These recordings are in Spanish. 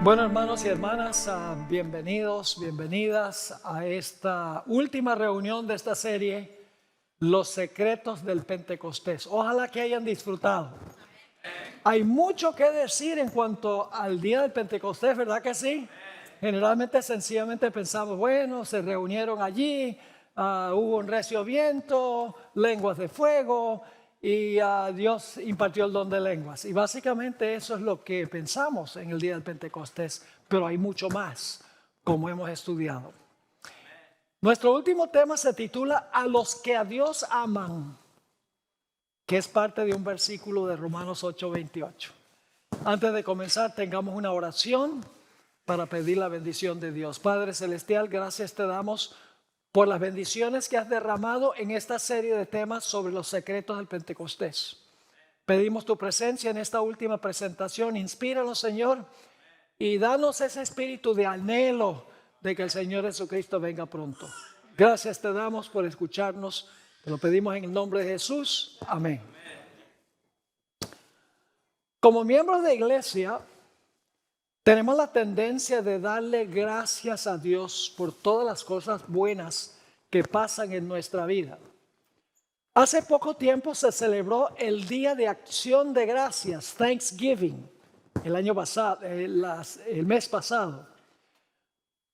Bueno, hermanos y hermanas, bienvenidos, bienvenidas a esta última reunión de esta serie, Los Secretos del Pentecostés. Ojalá que hayan disfrutado. Hay mucho que decir en cuanto al día del Pentecostés, ¿verdad que sí? Generalmente, sencillamente pensamos, bueno, se reunieron allí, hubo un recio viento, lenguas de fuego, y Dios impartió el don de lenguas. Y básicamente eso es lo que pensamos en el día del Pentecostés, pero hay mucho más, como hemos estudiado. Nuestro último tema se titula A los que a Dios aman, que es parte de un versículo de Romanos 8:28. Antes de comenzar, tengamos una oración para pedir la bendición de Dios. Padre Celestial, gracias te damos por las bendiciones que has derramado en esta serie de temas sobre los secretos del Pentecostés. Pedimos tu presencia en esta última presentación. Inspíranos, Señor, y danos ese espíritu de anhelo de que el Señor Jesucristo venga pronto. Gracias te damos por escucharnos. Te lo pedimos en el nombre de Jesús. Amén. Como miembros de iglesia, tenemos la tendencia de darle gracias a Dios por todas las cosas buenas que pasan en nuestra vida. Hace poco tiempo se celebró el Día de Acción de Gracias, Thanksgiving, el mes pasado.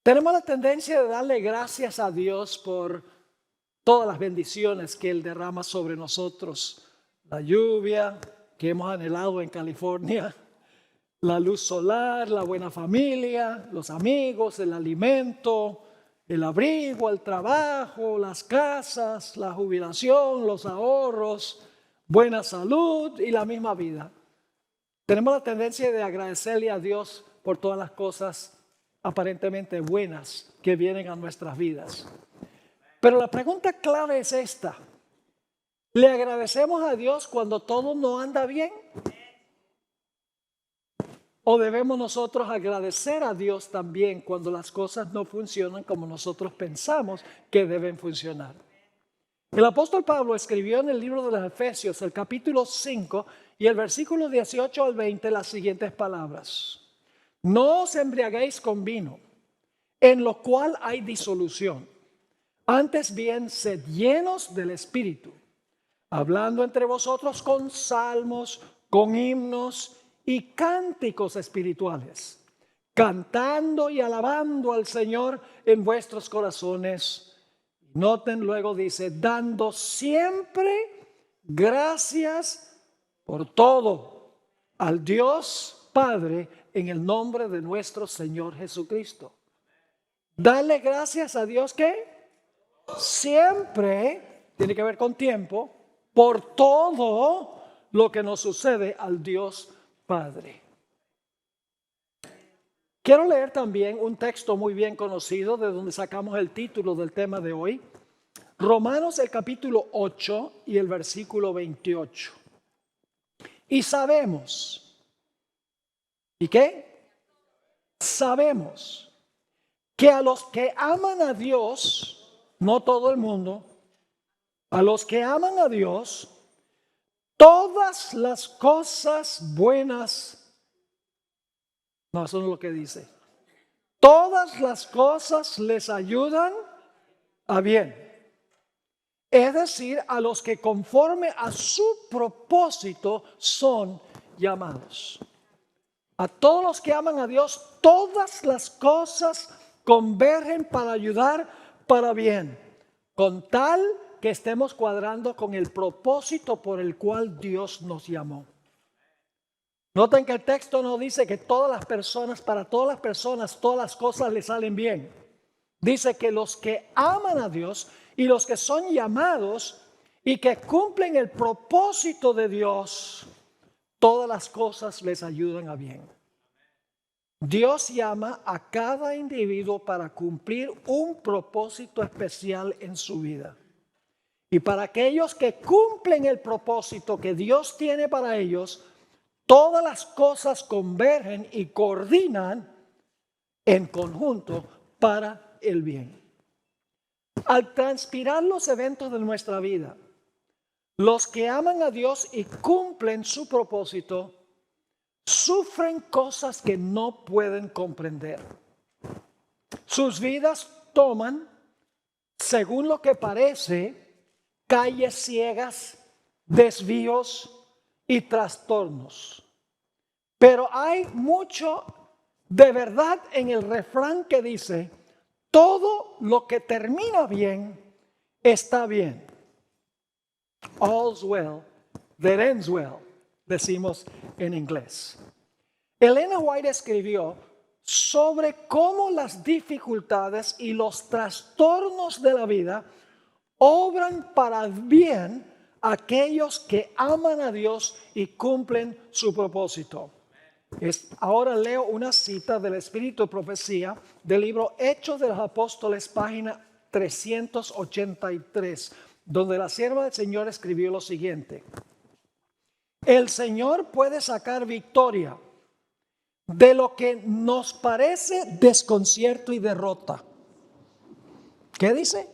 Tenemos la tendencia de darle gracias a Dios por todas las bendiciones que Él derrama sobre nosotros. La lluvia que hemos anhelado en California, la luz solar, la buena familia, los amigos, el alimento, el abrigo, el trabajo, las casas, la jubilación, los ahorros, buena salud y la misma vida. Tenemos la tendencia de agradecerle a Dios por todas las cosas aparentemente buenas que vienen a nuestras vidas. Pero la pregunta clave es esta: ¿le agradecemos a Dios cuando todo no anda bien? ¿O debemos nosotros agradecer a Dios también cuando las cosas no funcionan como nosotros pensamos que deben funcionar? El apóstol Pablo escribió en el libro de los Efesios, el capítulo 5 y el versículo 18 al 20, las siguientes palabras: No os embriaguéis con vino, en lo cual hay disolución. Antes bien, sed llenos del Espíritu, hablando entre vosotros con salmos, con himnos y cánticos espirituales, cantando y alabando al Señor en vuestros corazones. Noten, luego dice, dando siempre gracias por todo al Dios Padre en el nombre de nuestro Señor Jesucristo. Dale gracias a Dios que siempre, tiene que ver con tiempo, por todo lo que nos sucede al Dios Padre. Quiero leer también un texto muy bien conocido de donde sacamos el título del tema de hoy. Romanos el capítulo 8 y el versículo 28. Y sabemos, ¿y qué? Sabemos que a los que aman a Dios, no todo el mundo, a los que aman a Dios, todas las cosas buenas, no, eso no es lo que dice. Todas las cosas les ayudan a bien. Es decir, a los que conforme a su propósito son llamados. A todos los que aman a Dios, todas las cosas convergen para ayudar para bien, con tal que estemos cuadrando con el propósito por el cual Dios nos llamó. Noten que el texto no dice que todas las personas, para todas las personas, todas las cosas les salen bien. Dice que los que aman a Dios y los que son llamados y que cumplen el propósito de Dios, todas las cosas les ayudan a bien. Dios llama a cada individuo para cumplir un propósito especial en su vida. Y para aquellos que cumplen el propósito que Dios tiene para ellos, todas las cosas convergen y coordinan en conjunto para el bien. Al transpirar los eventos de nuestra vida, los que aman a Dios y cumplen su propósito, sufren cosas que no pueden comprender. Sus vidas toman, según lo que parece, calles ciegas, desvíos y trastornos. Pero hay mucho de verdad en el refrán que dice: todo lo que termina bien está bien. All's well that ends well, decimos en inglés. Elena White escribió sobre cómo las dificultades y los trastornos de la vida obran para bien a aquellos que aman a Dios y cumplen su propósito. Ahora leo una cita del Espíritu de Profecía del libro Hechos de los Apóstoles, página 383, donde la sierva del Señor escribió lo siguiente: el Señor puede sacar victoria de lo que nos parece desconcierto y derrota. ¿Qué dice?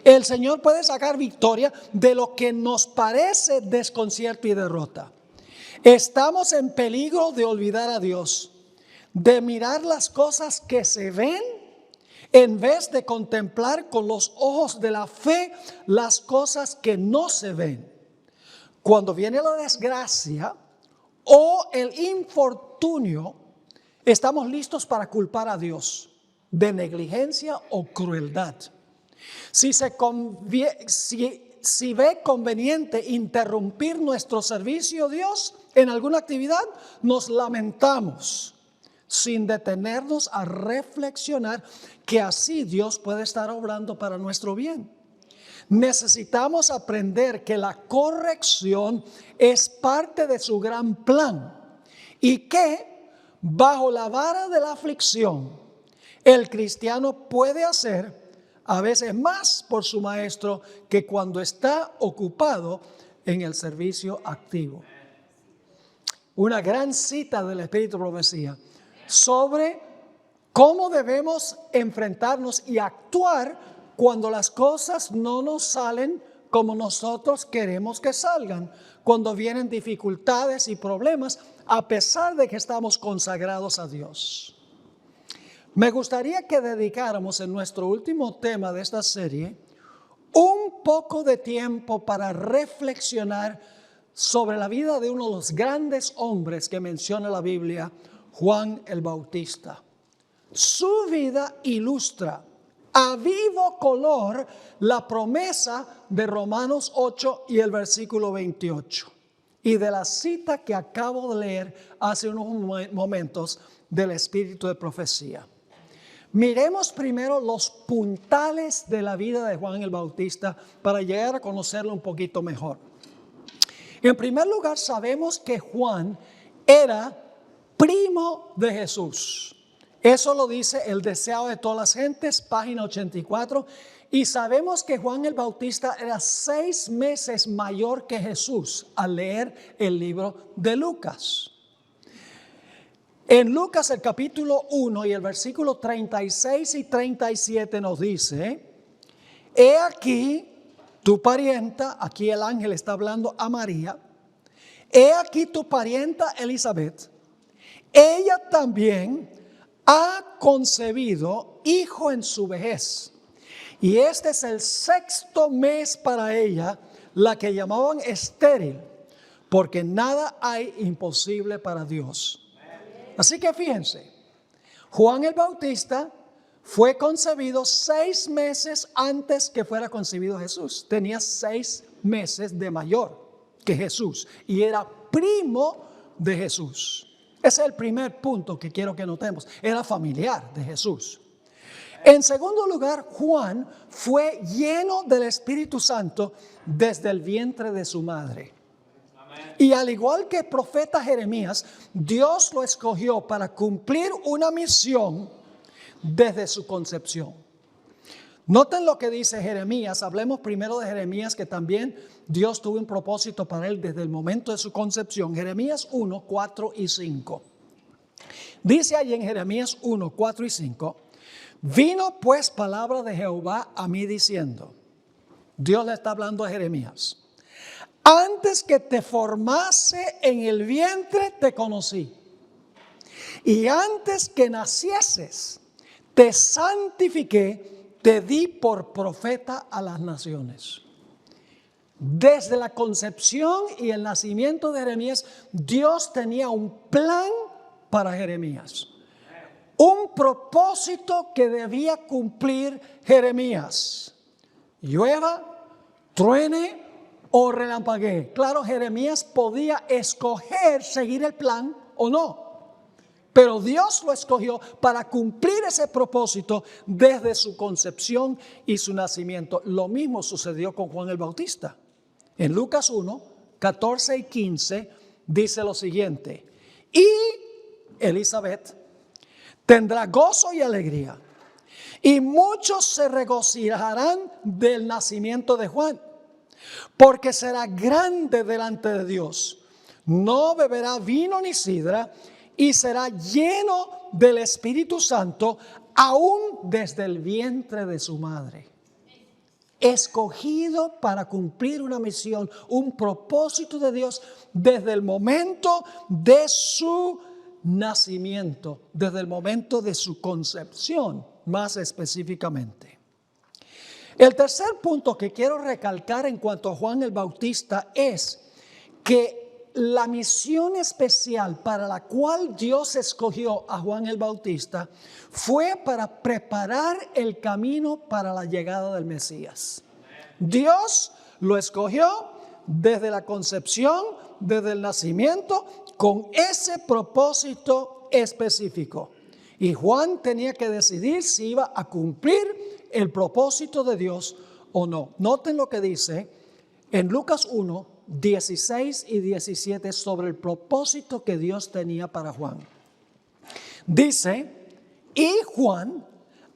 El Señor puede sacar victoria de lo que nos parece desconcierto y derrota. Estamos en peligro de olvidar a Dios, de mirar las cosas que se ven en vez de contemplar con los ojos de la fe las cosas que no se ven. Cuando viene la desgracia o el infortunio, estamos listos para culpar a Dios de negligencia o crueldad. Si ve conveniente interrumpir nuestro servicio a Dios en alguna actividad, nos lamentamos sin detenernos a reflexionar que así Dios puede estar obrando para nuestro bien. Necesitamos aprender que la corrección es parte de su gran plan y que bajo la vara de la aflicción el cristiano puede hacer a veces más por su maestro que cuando está ocupado en el servicio activo. Una gran cita del Espíritu de Profecía sobre cómo debemos enfrentarnos y actuar cuando las cosas no nos salen como nosotros queremos que salgan, cuando vienen dificultades y problemas, a pesar de que estamos consagrados a Dios. Me gustaría que dedicáramos en nuestro último tema de esta serie un poco de tiempo para reflexionar sobre la vida de uno de los grandes hombres que menciona la Biblia, Juan el Bautista. Su vida ilustra a vivo color la promesa de Romanos 8 y el versículo 28 y de la cita que acabo de leer hace unos momentos del Espíritu de Profecía. Miremos primero los puntales de la vida de Juan el Bautista para llegar a conocerlo un poquito mejor. En primer lugar, sabemos que Juan era primo de Jesús. Eso lo dice El Deseado de Todas las Gentes, página 84. Y sabemos que Juan el Bautista era 6 meses mayor que Jesús al leer el libro de Lucas. En Lucas el capítulo 1 y el versículo 36 y 37 nos dice: he aquí tu parienta, aquí el ángel está hablando a María, he aquí tu parienta Elizabeth, ella también ha concebido hijo en su vejez, y este es el 6º mes para ella, la que llamaban estéril, porque nada hay imposible para Dios. Así que fíjense, Juan el Bautista fue concebido 6 meses antes que fuera concebido Jesús. Tenía 6 meses de mayor que Jesús y era primo de Jesús. Ese es el primer punto que quiero que notemos. Era familiar de Jesús. En segundo lugar, Juan fue lleno del Espíritu Santo desde el vientre de su madre. Y al igual que el profeta Jeremías, Dios lo escogió para cumplir una misión desde su concepción. Noten lo que dice Jeremías. Hablemos primero de Jeremías, que también Dios tuvo un propósito para él desde el momento de su concepción. Jeremías 1, 4 y 5. Dice ahí en Jeremías 1, 4 y 5, vino pues palabra de Jehová a mí diciendo, Dios le está hablando a Jeremías, antes que te formase en el vientre te conocí, y antes que nacieses te santifiqué, te di por profeta a las naciones. Desde la concepción y el nacimiento de Jeremías, Dios tenía un plan para Jeremías. Un propósito que debía cumplir Jeremías. Llueva, truene o relampaguee. Claro, Jeremías podía escoger seguir el plan o no. Pero Dios lo escogió para cumplir ese propósito desde su concepción y su nacimiento. Lo mismo sucedió con Juan el Bautista. En Lucas 1, 14 y 15 dice lo siguiente. Y Elizabeth tendrá gozo y alegría, y muchos se regocijarán del nacimiento de Juan, porque será grande delante de Dios. No beberá vino ni sidra, y será lleno del Espíritu Santo aún desde el vientre de su madre. Escogido para cumplir una misión, un propósito de Dios desde el momento de su nacimiento, desde el momento de su concepción, más específicamente. El tercer punto que quiero recalcar en cuanto a Juan el Bautista es que la misión especial para la cual Dios escogió a Juan el Bautista fue para preparar el camino para la llegada del Mesías. Dios lo escogió desde la concepción, desde el nacimiento, con ese propósito específico. Y Juan tenía que decidir si iba a cumplir el propósito de Dios o no. Noten lo que dice en Lucas 1, 16 y 17 sobre el propósito que Dios tenía para Juan. Dice, y Juan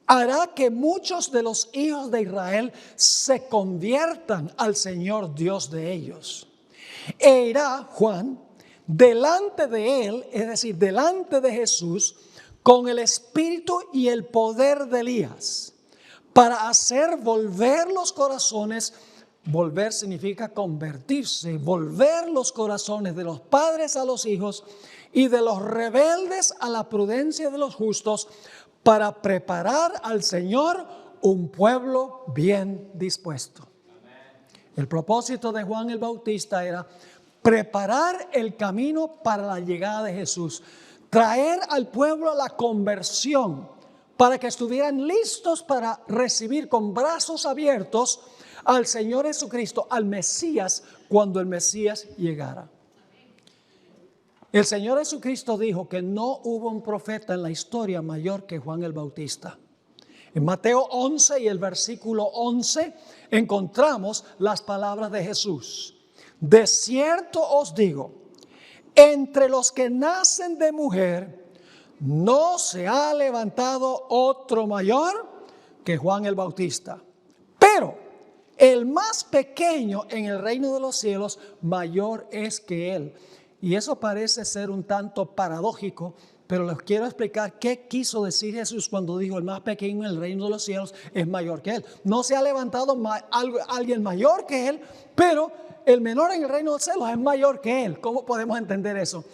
hará que muchos de los hijos de Israel se conviertan al Señor Dios de ellos. E irá Juan delante de él, es decir, delante de Jesús, con el espíritu y el poder de Elías, para hacer volver los corazones. Volver significa convertirse, volver los corazones de los padres a los hijos y de los rebeldes a la prudencia de los justos, para preparar al Señor un pueblo bien dispuesto. El propósito de Juan el Bautista era preparar el camino para la llegada de Jesús, traer al pueblo a la conversión, para que estuvieran listos para recibir con brazos abiertos al Señor Jesucristo, al Mesías, cuando el Mesías llegara. El Señor Jesucristo dijo que no hubo un profeta en la historia mayor que Juan el Bautista. En Mateo 11 y el versículo 11 encontramos las palabras de Jesús. De cierto os digo, entre los que nacen de mujer, no se ha levantado otro mayor que Juan el Bautista. Pero el más pequeño en el reino de los cielos, mayor es que él. Y eso parece ser un tanto paradójico, pero les quiero explicar qué quiso decir Jesús cuando dijo el más pequeño en el reino de los cielos es mayor que él. No se ha levantado alguien mayor que él, pero el menor en el reino de los cielos es mayor que él. ¿Cómo podemos entender eso?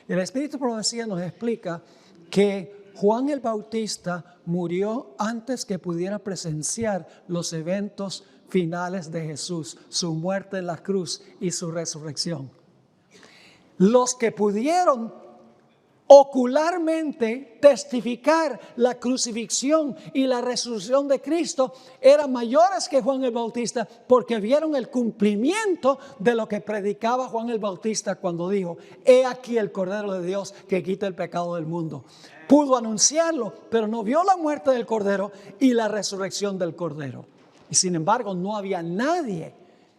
El Espíritu de Profecía nos explica que Juan el Bautista murió antes que pudiera presenciar los eventos finales de Jesús, su muerte en la cruz y su resurrección. Los que pudieron ocularmente testificar la crucifixión y la resurrección de Cristo eran mayores que Juan el Bautista, porque vieron el cumplimiento de lo que predicaba Juan el Bautista cuando dijo: he aquí el Cordero de Dios que quita el pecado del mundo. Pudo anunciarlo, pero no vio la muerte del Cordero y la resurrección del Cordero. Y sin embargo, no había nadie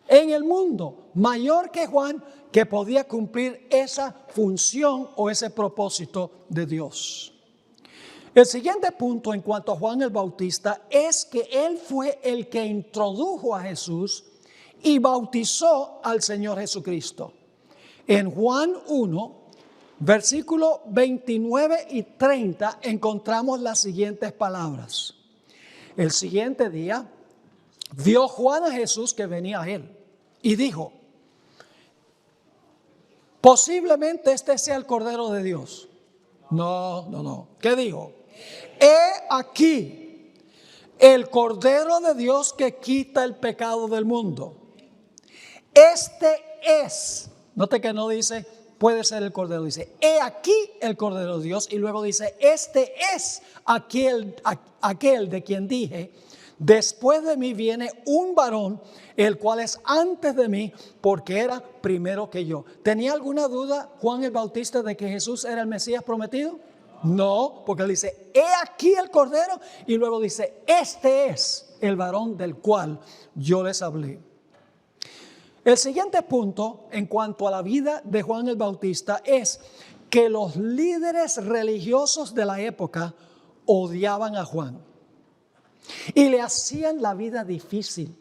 en el mundo mayor que Juan que podía cumplir esa función o ese propósito de Dios. El siguiente punto en cuanto a Juan el Bautista es que él fue el que introdujo a Jesús y bautizó al Señor Jesucristo. En Juan 1, Versículos 29 y 30 encontramos las siguientes palabras. El siguiente día vio Juan a Jesús que venía a él y dijo: posiblemente este sea el Cordero de Dios. No. ¿Qué dijo? He aquí el Cordero de Dios que quita el pecado del mundo. Este es, note que no dice puede ser el Cordero, dice he aquí el Cordero de Dios, y luego dice este es aquel de quien dije: después de mí viene un varón, el cual es antes de mí, porque era primero que yo. ¿Tenía alguna duda Juan el Bautista de que Jesús era el Mesías prometido? No, porque él dice he aquí el Cordero, y luego dice este es el varón del cual yo les hablé. El siguiente punto en cuanto a la vida de Juan el Bautista es que los líderes religiosos de la época odiaban a Juan y le hacían la vida difícil.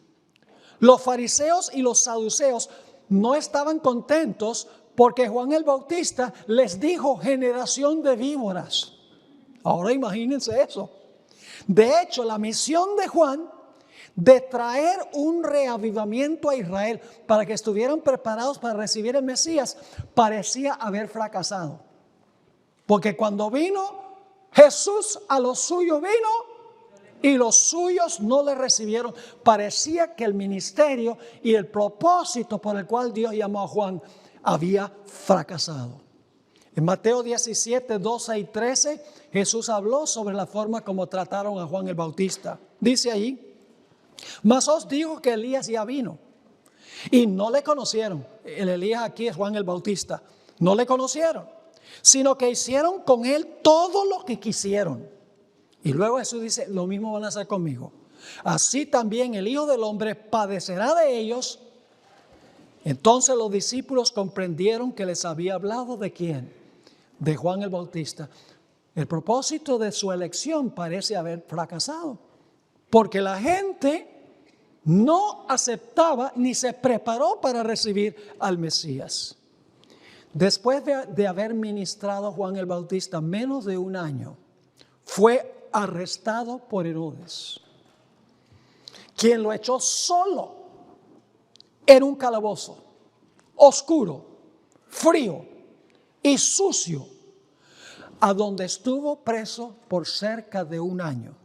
Los fariseos y los saduceos no estaban contentos porque Juan el Bautista les dijo generación de víboras. Ahora imagínense eso. De hecho, la misión de Juan de traer un reavivamiento a Israel para que estuvieran preparados para recibir el Mesías parecía haber fracasado. Porque cuando vino Jesús, a los suyos vino y los suyos no le recibieron. Parecía que el ministerio y el propósito por el cual Dios llamó a Juan había fracasado. En Mateo 17, 12 y 13, Jesús habló sobre la forma como trataron a Juan el Bautista. Dice allí: mas os digo que Elías ya vino y no le conocieron. El Elías aquí es Juan el Bautista. No le conocieron, sino que hicieron con él todo lo que quisieron. Y luego Jesús dice: lo mismo van a hacer conmigo. Así también el Hijo del Hombre padecerá de ellos. Entonces los discípulos comprendieron que les había hablado ¿de quién? De Juan el Bautista. El propósito de su elección parece haber fracasado, porque la gente no aceptaba ni se preparó para recibir al Mesías. Después de haber ministrado Juan el Bautista menos de un año, fue arrestado por Herodes, quien lo echó solo en un calabozo oscuro, frío y sucio, a donde estuvo preso por cerca de un año.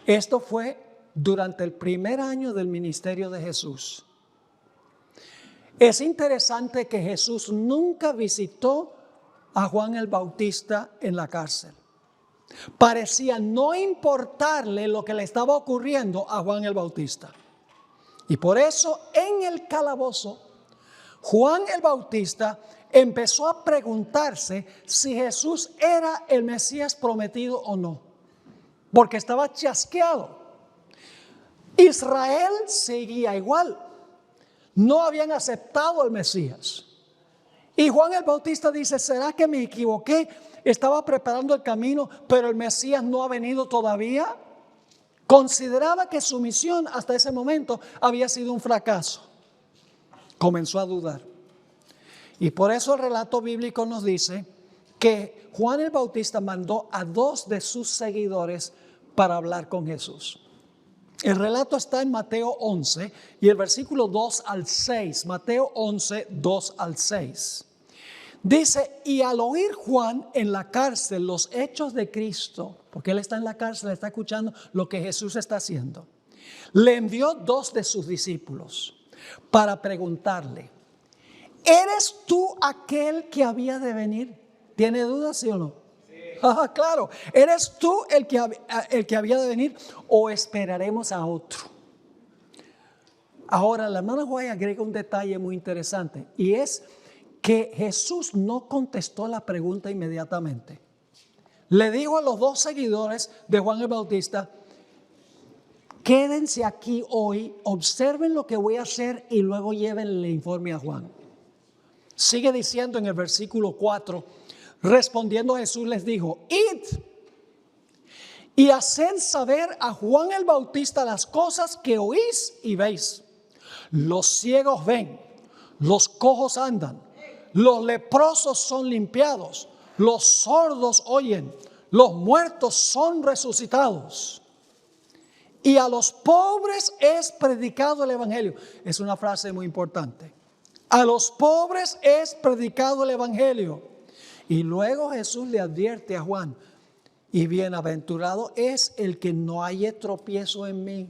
Esto fue durante el primer año del ministerio de Jesús. Es interesante que Jesús nunca visitó a Juan el Bautista en la cárcel. Parecía no importarle lo que le estaba ocurriendo a Juan el Bautista. Y por eso en el calabozo, Juan el Bautista empezó a preguntarse si Jesús era el Mesías prometido o no, porque estaba chasqueado. Israel seguía igual, no habían aceptado al Mesías. Y Juan el Bautista dice: ¿será que me equivoqué? Estaba preparando el camino, pero el Mesías no ha venido todavía. Consideraba que su misión hasta ese momento había sido un fracaso. Comenzó a dudar. Y por eso el relato bíblico nos dice que Juan el Bautista mandó a 2 de sus seguidores para hablar con Jesús. El relato está en Mateo 11 y el versículo 2 al 6. Mateo 11, 2 al 6. Dice: y al oír Juan en la cárcel los hechos de Cristo, porque él está en la cárcel, está escuchando lo que Jesús está haciendo, le envió 2 de sus discípulos para preguntarle: ¿eres tú aquel que había de venir? ¿Tiene dudas, sí o no? Ah, claro. ¿Eres tú el que había de venir o esperaremos a otro? Ahora, la hermana White agrega un detalle muy interesante, y es que Jesús no contestó la pregunta inmediatamente. Le dijo a los 2 seguidores de Juan el Bautista: quédense aquí hoy, observen lo que voy a hacer y luego lleven el informe a Juan. Sigue diciendo en el versículo 4: respondiendo Jesús les dijo: id y haced saber a Juan el Bautista las cosas que oís y veis. Los ciegos ven, los cojos andan, los leprosos son limpiados, los sordos oyen, los muertos son resucitados. Y a los pobres es predicado el evangelio. Es una frase muy importante. A los pobres es predicado el evangelio. Y luego Jesús le advierte a Juan: y bienaventurado es el que no haya tropiezo en mí.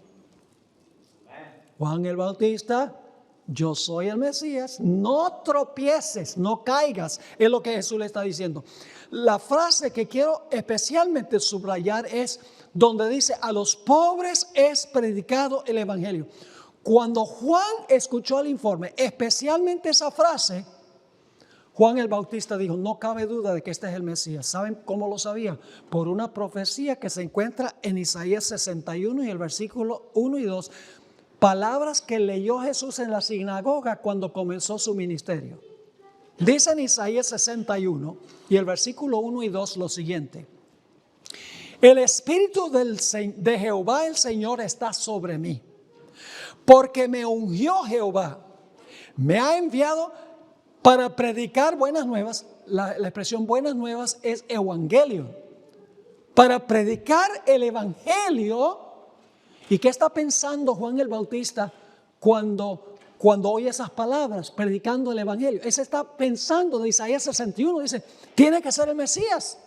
Juan el Bautista, yo soy el Mesías, no tropieces, no caigas, es lo que Jesús le está diciendo. La frase que quiero especialmente subrayar es donde dice: a los pobres es predicado el evangelio. Cuando Juan escuchó el informe, especialmente esa frase, Juan el Bautista dijo: no cabe duda de que este es el Mesías. ¿Saben cómo lo sabía? Por una profecía que se encuentra en Isaías 61 y el versículo 1 y 2. Palabras que leyó Jesús en la sinagoga cuando comenzó su ministerio. Dice en Isaías 61 y el versículo 1 y 2 lo siguiente: el Espíritu de Jehová el Señor está sobre mí, porque me ungió Jehová, me ha enviado para predicar buenas nuevas. La expresión buenas nuevas es evangelio. Para predicar el evangelio. ¿Y qué está pensando Juan el Bautista cuando oye esas palabras, predicando el evangelio? Él está pensando de Isaías 61, dice: tiene que ser el Mesías,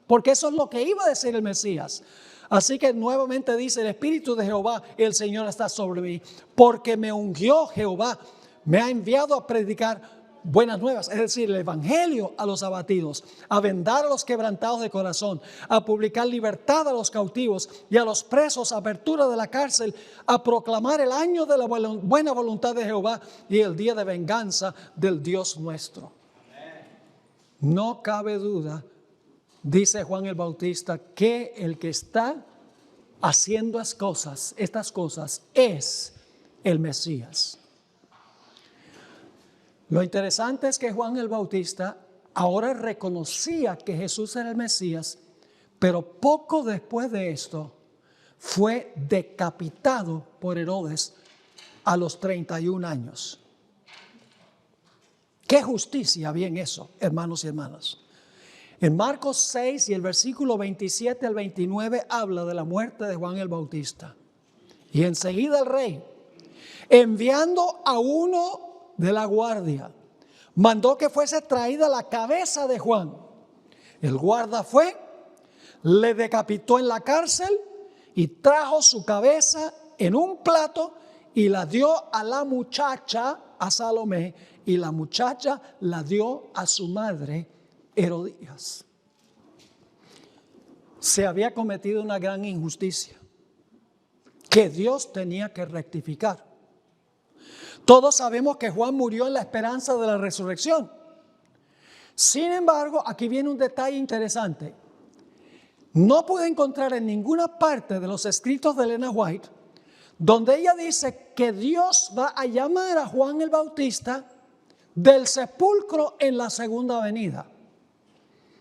porque eso es lo que iba a decir el Mesías. Así que nuevamente dice: el Espíritu de Jehová, el Señor está sobre mí, porque me ungió Jehová, me ha enviado a predicar buenas nuevas, es decir, el evangelio a los abatidos, a vendar a los quebrantados de corazón, a publicar libertad a los cautivos y a los presos, apertura de la cárcel, a proclamar el año de la buena voluntad de Jehová y el día de venganza del Dios nuestro. No cabe duda, dice Juan el Bautista, que el que está haciendo estas cosas es el Mesías. Lo interesante es que Juan el Bautista ahora reconocía que Jesús era el Mesías, pero poco después de esto fue decapitado por Herodes a los 31 años. ¿Qué justicia había en eso, hermanos y hermanas? En Marcos 6 y el versículo 27 al 29 habla de la muerte de Juan el Bautista. Y enseguida el rey, enviando a uno de la guardia, mandó que fuese traída la cabeza de Juan. El guarda fue, le decapitó en la cárcel y trajo su cabeza en un plato y la dio a la muchacha, a Salomé, y la muchacha la dio a su madre, Herodías. Se había cometido una gran injusticia que Dios tenía que rectificar. Todos sabemos que Juan murió en la esperanza de la resurrección. Sin embargo, aquí viene un detalle interesante. No pude encontrar en ninguna parte de los escritos de Elena White donde ella dice que Dios va a llamar a Juan el Bautista del sepulcro en la segunda venida.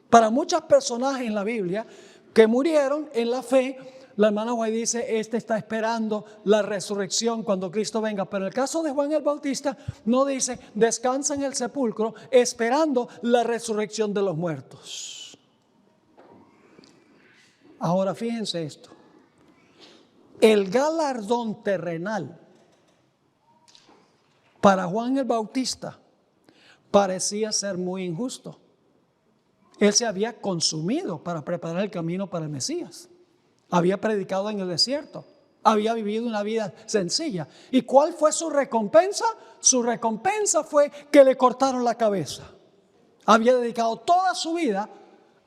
Para muchos personajes en la Biblia que murieron en la fe, la hermana White dice: este está esperando la resurrección cuando Cristo venga. Pero en el caso de Juan el Bautista no dice: descansa en el sepulcro esperando la resurrección de los muertos. Ahora fíjense esto: el galardón terrenal para Juan el Bautista parecía ser muy injusto. Él se había consumido para preparar el camino para el Mesías. Había predicado en el desierto. Había vivido una vida sencilla. ¿Y cuál fue su recompensa? Su recompensa fue que le cortaron la cabeza. Había dedicado toda su vida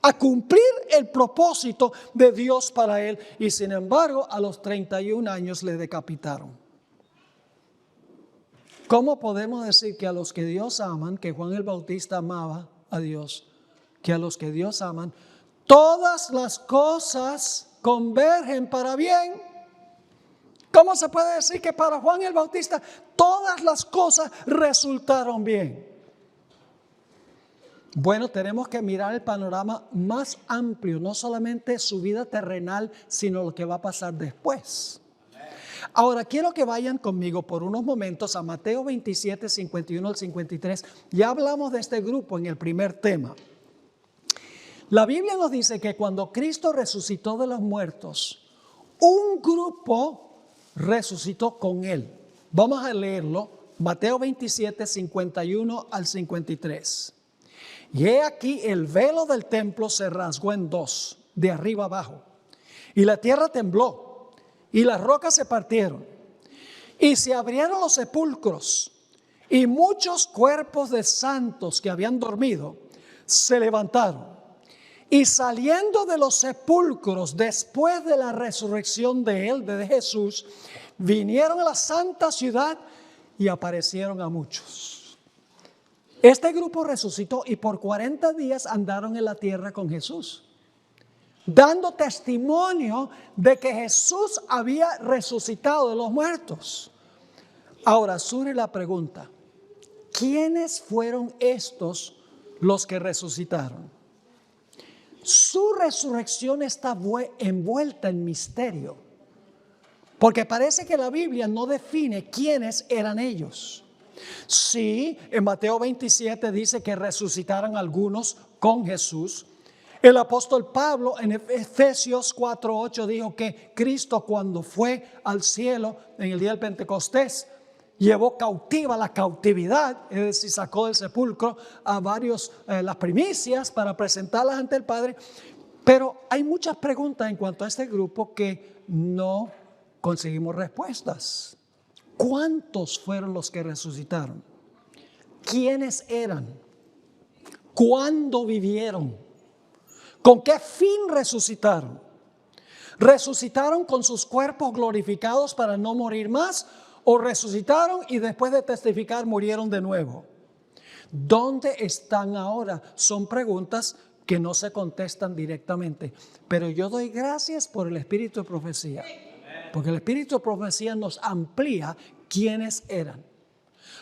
a cumplir el propósito de Dios para él. Y sin embargo, a los 31 años le decapitaron. ¿Cómo podemos decir que a los que Dios aman, que Juan el Bautista amaba a Dios, que a los que Dios aman, todas las cosas convergen para bien? ¿Cómo se puede decir que para Juan el Bautista todas las cosas resultaron bien? Bueno, tenemos que mirar el panorama más amplio, no solamente su vida terrenal, sino lo que va a pasar después. Ahora quiero que vayan conmigo por unos momentos a Mateo 27, 51 al 53. Ya hablamos de este grupo en el primer tema. La Biblia nos dice que cuando Cristo resucitó de los muertos, un grupo resucitó con Él. Vamos a leerlo, Mateo 27, 51 al 53. Y he aquí el velo del templo se rasgó en dos, de arriba abajo. Y la tierra tembló, y las rocas se partieron. Y se abrieron los sepulcros, y muchos cuerpos de santos que habían dormido se levantaron. Y saliendo de los sepulcros después de la resurrección de él, de Jesús, vinieron a la santa ciudad y aparecieron a muchos. Este grupo resucitó y por 40 días andaron en la tierra con Jesús, dando testimonio de que Jesús había resucitado de los muertos. Ahora surge la pregunta, ¿quiénes fueron estos los que resucitaron? Su resurrección está envuelta en misterio, porque parece que la Biblia no define quiénes eran ellos. Sí, en Mateo 27 dice que resucitaron algunos con Jesús. El apóstol Pablo en Efesios 4:8 dijo que Cristo, cuando fue al cielo en el día del Pentecostés, llevó cautiva la cautividad, es decir, sacó del sepulcro a varios las primicias para presentarlas ante el Padre. Pero hay muchas preguntas en cuanto a este grupo que no conseguimos respuestas. ¿Cuántos fueron los que resucitaron? ¿Quiénes eran? ¿Cuándo vivieron? ¿Con qué fin resucitaron? ¿Resucitaron con sus cuerpos glorificados para no morir más? ¿O resucitaron y después de testificar murieron de nuevo? ¿Dónde están ahora? Son preguntas que no se contestan directamente. Pero yo doy gracias por el espíritu de profecía. Porque el espíritu de profecía nos amplía quiénes eran.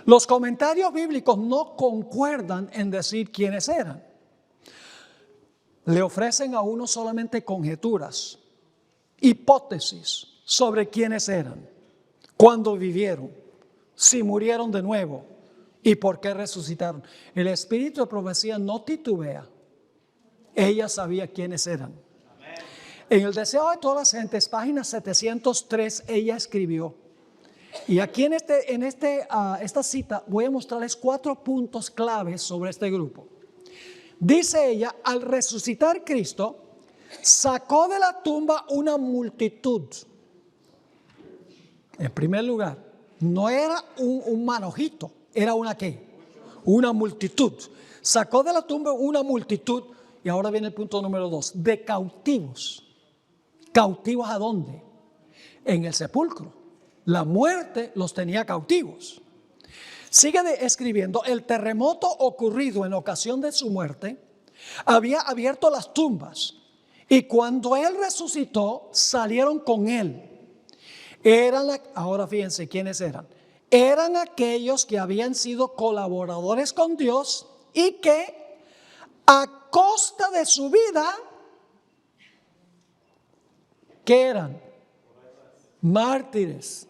Los comentarios bíblicos no concuerdan en decir quiénes eran. Le ofrecen a uno solamente conjeturas, hipótesis sobre quiénes eran, cuándo vivieron, si murieron de nuevo y por qué resucitaron. El espíritu de profecía no titubea. Ella sabía quiénes eran. En el deseo de todas las gentes, página 703, ella escribió. Y aquí en esta cita voy a mostrarles 4 puntos claves sobre este grupo. Dice ella, al resucitar Cristo, sacó de la tumba una multitud. En primer lugar, no era un manojito, era una ¿qué? Una multitud. Sacó de la tumba una multitud, y ahora viene el punto número 2, de cautivos. ¿Cautivos a dónde? En el sepulcro. La muerte los tenía cautivos. Sigue escribiendo, el terremoto ocurrido en ocasión de su muerte había abierto las tumbas, y cuando él resucitó, salieron con él. Ahora fíjense quiénes eran. Eran aquellos que habían sido colaboradores con Dios y que a costa de su vida, ¿qué eran? Mártires.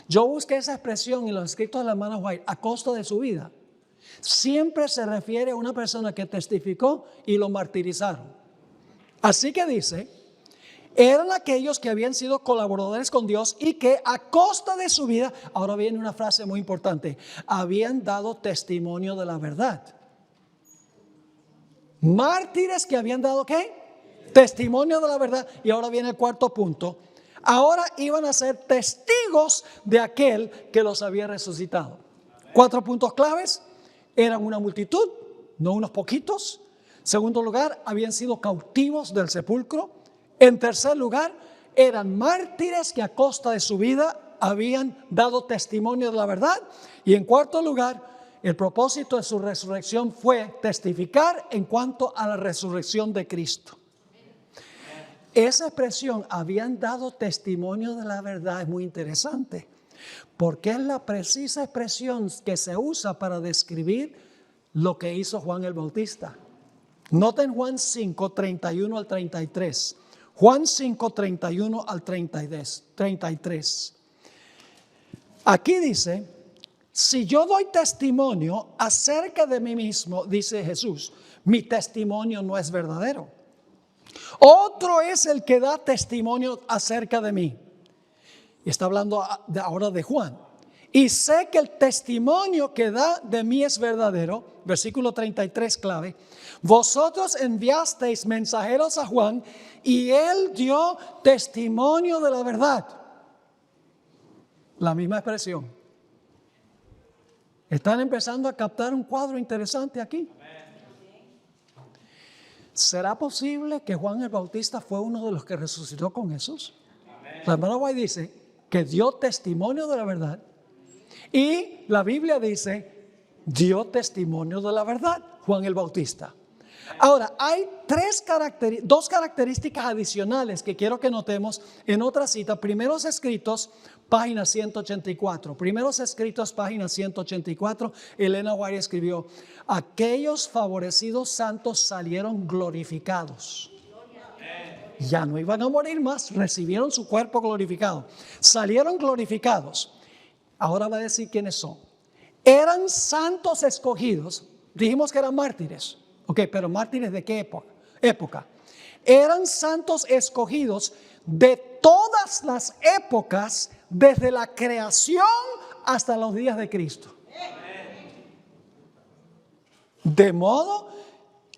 Yo busqué esa expresión en los escritos de la hermana White, a costa de su vida. Siempre se refiere a una persona que testificó y lo martirizaron. Así que dice, eran aquellos que habían sido colaboradores con Dios y que a costa de su vida, ahora viene una frase muy importante, habían dado testimonio de la verdad. Mártires que habían dado ¿qué? Testimonio de la verdad. Y ahora viene el 4 punto. Ahora iban a ser testigos de aquel que los había resucitado. 4 puntos claves. Eran una multitud, no unos poquitos. Segundo lugar, habían sido cautivos del sepulcro. En tercer lugar, eran mártires que a costa de su vida habían dado testimonio de la verdad. Y en cuarto lugar, el propósito de su resurrección fue testificar en cuanto a la resurrección de Cristo. Esa expresión, habían dado testimonio de la verdad, es muy interesante, porque es la precisa expresión que se usa para describir lo que hizo Juan el Bautista. Noten Juan 5, 31 al 33. Juan 5, 31 al 33. Aquí dice, si yo doy testimonio acerca de mí mismo, dice Jesús, mi testimonio no es verdadero. Otro es el que da testimonio acerca de mí. Y está hablando ahora de Juan. Y sé que el testimonio que da de mí es verdadero. Versículo 33 clave. Vosotros enviasteis mensajeros a Juan y él dio testimonio de la verdad. La misma expresión. Están empezando a captar un cuadro interesante aquí. ¿Será posible que Juan el Bautista fue uno de los que resucitó con Jesús? La hermana White dice que dio testimonio de la verdad. Y la Biblia dice, dio testimonio de la verdad, Juan el Bautista. Ahora, hay dos características adicionales que quiero que notemos en otra cita. Primeros Escritos, página 184. Primeros Escritos, página 184. Elena White escribió, aquellos favorecidos santos salieron glorificados. Ya no iban a morir más, recibieron su cuerpo glorificado. Salieron glorificados. Ahora va a decir quiénes son. Eran santos escogidos. Dijimos que eran mártires. Ok, pero mártires ¿de qué época? Eran santos escogidos de todas las épocas, desde la creación hasta los días de Cristo. De modo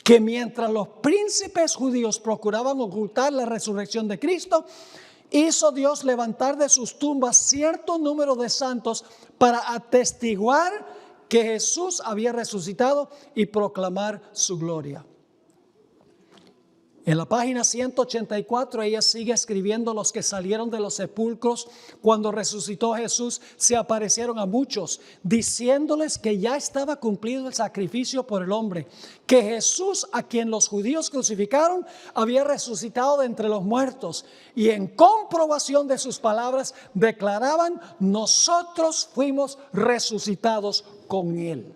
que mientras los príncipes judíos procuraban ocultar la resurrección de Cristo, hizo Dios levantar de sus tumbas cierto número de santos para atestiguar que Jesús había resucitado y proclamar su gloria. En la página 184 ella sigue escribiendo, los que salieron de los sepulcros cuando resucitó Jesús se aparecieron a muchos, diciéndoles que ya estaba cumplido el sacrificio por el hombre, que Jesús, a quien los judíos crucificaron, había resucitado de entre los muertos, y en comprobación de sus palabras declaraban, nosotros fuimos resucitados con él.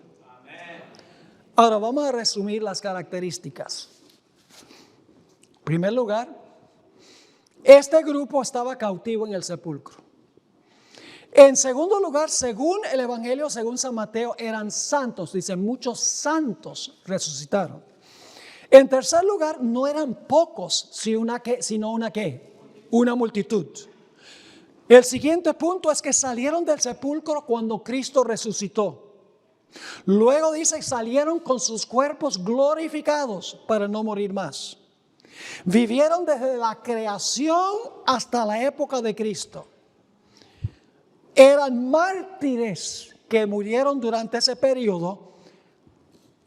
Ahora vamos a resumir las características. En primer lugar, este grupo estaba cautivo en el sepulcro. En segundo lugar, según el Evangelio, según San Mateo, eran santos. Dice, muchos santos resucitaron. En tercer lugar, no eran pocos, sino una multitud. El siguiente punto es que salieron del sepulcro cuando Cristo resucitó. Luego dice, salieron con sus cuerpos glorificados para no morir más. Vivieron desde la creación hasta la época de Cristo. Eran mártires que murieron durante ese periodo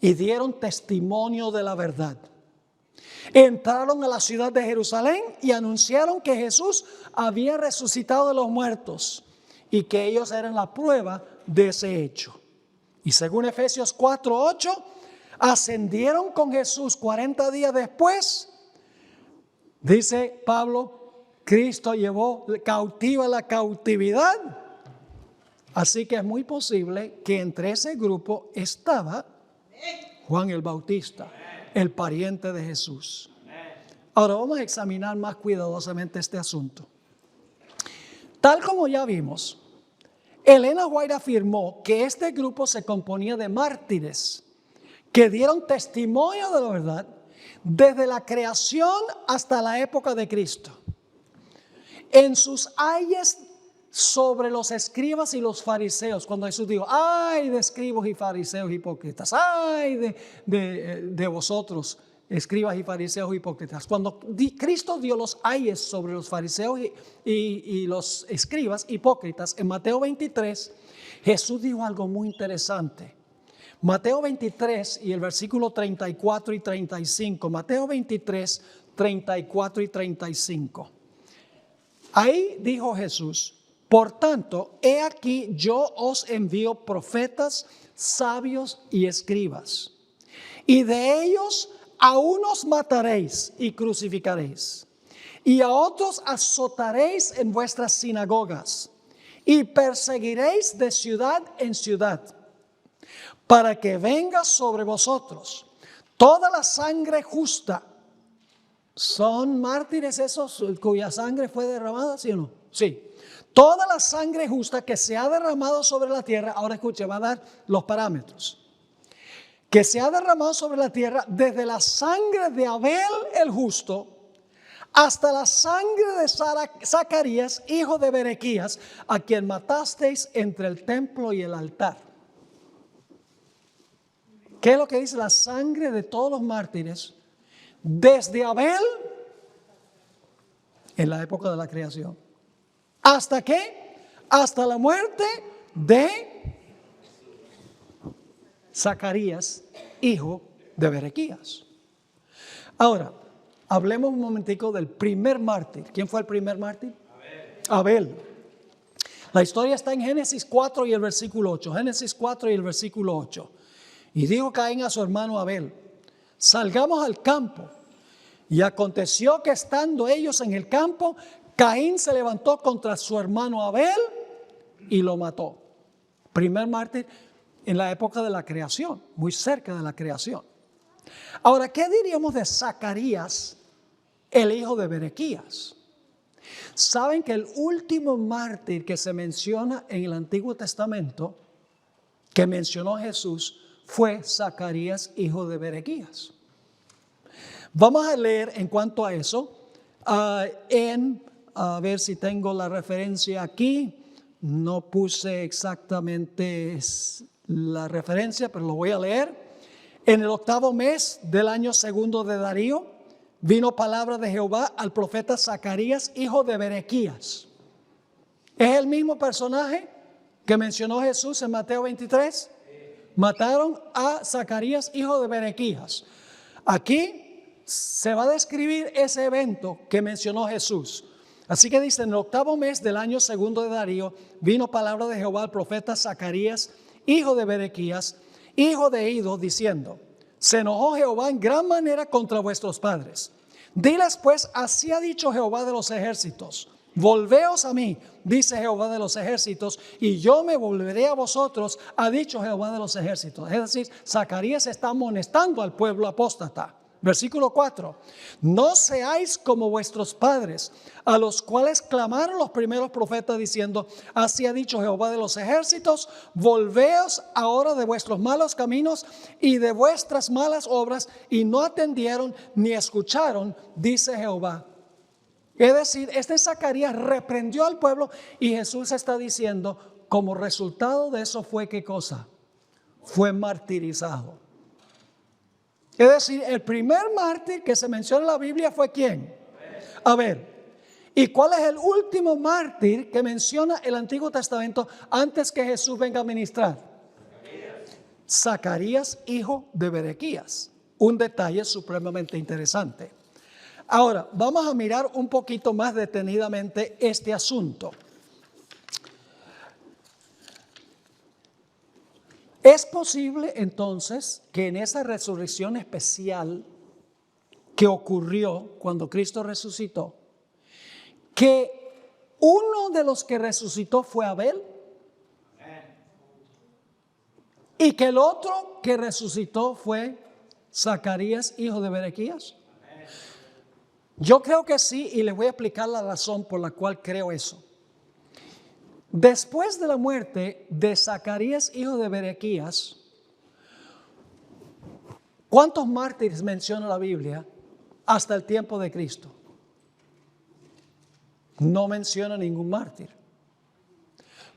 y dieron testimonio de la verdad. Entraron a la ciudad de Jerusalén y anunciaron que Jesús había resucitado de los muertos y que ellos eran la prueba de ese hecho. Y según Efesios 4:8, ascendieron con Jesús 40 días después. Dice Pablo, Cristo llevó cautiva la cautividad. Así que es muy posible que entre ese grupo estaba Juan el Bautista, el pariente de Jesús. Ahora vamos a examinar más cuidadosamente este asunto. Tal como ya vimos, Elena White afirmó que este grupo se componía de mártires que dieron testimonio de la verdad desde la creación hasta la época de Cristo. En sus ayes sobre los escribas y los fariseos, cuando Jesús dijo, ay de escribas y fariseos hipócritas, ay de vosotros, escribas y fariseos hipócritas. Cuando Cristo dio los ayes sobre los fariseos y los escribas hipócritas, en Mateo 23, Jesús dijo algo muy interesante. Mateo 23 y el versículo 34 y 35. Mateo 23, 34 y 35. Ahí dijo Jesús, por tanto, he aquí yo os envío profetas, sabios y escribas. Y de ellos a unos mataréis y crucificaréis. Y a otros azotaréis en vuestras sinagogas. Y perseguiréis de ciudad en ciudad, para que venga sobre vosotros toda la sangre justa ¿Son mártires esos cuya sangre fue derramada, sí o no? Sí. Toda la sangre justa que se ha derramado sobre la tierra, ahora escuche, va a dar los parámetros. Que se ha derramado sobre la tierra desde la sangre de Abel el justo hasta la sangre de Zacarías, hijo de Berequías, a quien matasteis entre el templo y el altar. ¿Qué es lo que dice la sangre de todos los mártires? Desde Abel, en la época de la creación. ¿Hasta qué? Hasta la muerte de Zacarías, hijo de Berequías. Ahora, hablemos un momentico del primer mártir. ¿Quién fue el primer mártir? Abel. La historia está en Génesis 4 y el versículo 8. Génesis 4 y el versículo 8. Y dijo Caín a su hermano Abel: salgamos al campo. Y aconteció que estando ellos en el campo, Caín se levantó contra su hermano Abel y lo mató. Primer mártir en la época de la creación, muy cerca de la creación. Ahora, ¿qué diríamos de Zacarías, el hijo de Berequías? Saben que el último mártir que se menciona en el Antiguo Testamento, que mencionó Jesús, fue Zacarías, hijo de Berequías. Vamos a leer en cuanto a eso, a ver si tengo la referencia aquí. No puse exactamente la referencia, pero lo voy a leer. En el 8º mes del año 2 de Darío, vino palabra de Jehová al profeta Zacarías, hijo de Berequías. ¿Es el mismo personaje que mencionó Jesús en Mateo 23? Mataron a Zacarías, hijo de Berequías. Aquí se va a describir ese evento que mencionó Jesús. Así que dice: en el 8º mes del año 2 de Darío, vino palabra de Jehová al profeta Zacarías, hijo de Berequías, hijo de Ido, diciendo: se enojó Jehová en gran manera contra vuestros padres. Diles pues, así ha dicho Jehová de los ejércitos: volveos a mí, dice Jehová de los ejércitos, y yo me volveré a vosotros, ha dicho Jehová de los ejércitos. Es decir, Zacarías está amonestando al pueblo apóstata. Versículo 4: no seáis como vuestros padres, a los cuales clamaron los primeros profetas diciendo: así ha dicho Jehová de los ejércitos, volveos ahora de vuestros malos caminos y de vuestras malas obras, y no atendieron ni escucharon, dice Jehová. Es decir, este Zacarías reprendió al pueblo, y Jesús está diciendo, como resultado de eso fue, ¿qué cosa? Fue martirizado. Es decir, el primer mártir que se menciona en la Biblia fue ¿quién? Abel. ¿Y cuál es el último mártir que menciona el Antiguo Testamento antes que Jesús venga a ministrar? Zacarías, hijo de Berequías. Un detalle supremamente interesante. Ahora, vamos a mirar un poquito más detenidamente este asunto. Es posible entonces que en esa resurrección especial que ocurrió cuando Cristo resucitó, que uno de los que resucitó fue Abel y que el otro que resucitó fue Zacarías, hijo de Berequías. Yo creo que sí, y les voy a explicar la razón por la cual creo eso. Después de la muerte de Zacarías, hijo de Berequías, ¿cuántos mártires menciona la Biblia hasta el tiempo de Cristo? No menciona ningún mártir.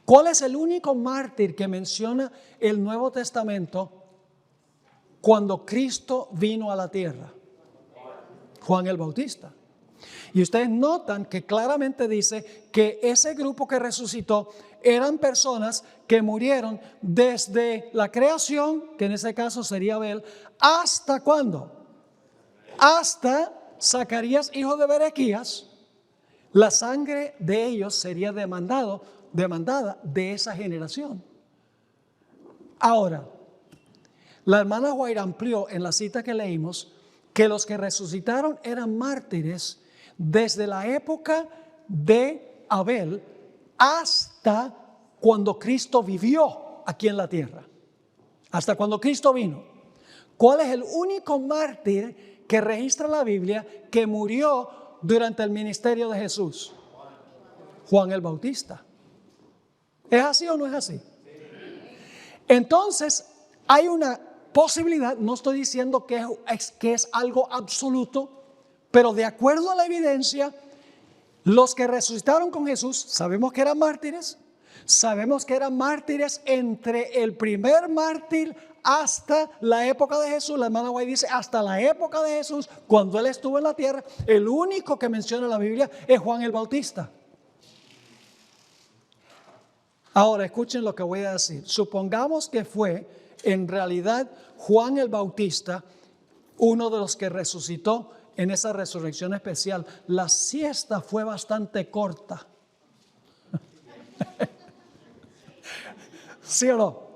¿Cuál es el único mártir que menciona el Nuevo Testamento cuando Cristo vino a la tierra? Juan el Bautista. Y ustedes notan que claramente dice que ese grupo que resucitó eran personas que murieron desde la creación, que en ese caso sería Abel, ¿hasta cuándo? Hasta Zacarías, hijo de Berequías. La sangre de ellos sería demandada de esa generación. Ahora, la hermana Guaira amplió en la cita que leímos que los que resucitaron eran mártires desde la época de Abel hasta cuando Cristo vivió aquí en la tierra. Hasta cuando Cristo vino. ¿Cuál es el único mártir que registra la Biblia que murió durante el ministerio de Jesús? Juan el Bautista. ¿Es así o no es así? Entonces, hay una posibilidad, no estoy diciendo que es algo absoluto, pero de acuerdo a la evidencia, los que resucitaron con Jesús, sabemos que eran mártires, entre el primer mártir hasta la época de Jesús. La hermana White dice, hasta la época de Jesús, cuando Él estuvo en la tierra, el único que menciona la Biblia es Juan el Bautista. Ahora, escuchen lo que voy a decir. Supongamos que fue, en realidad, Juan el Bautista, uno de los que resucitó en esa resurrección especial. La siesta fue bastante corta. ¿Sí o no?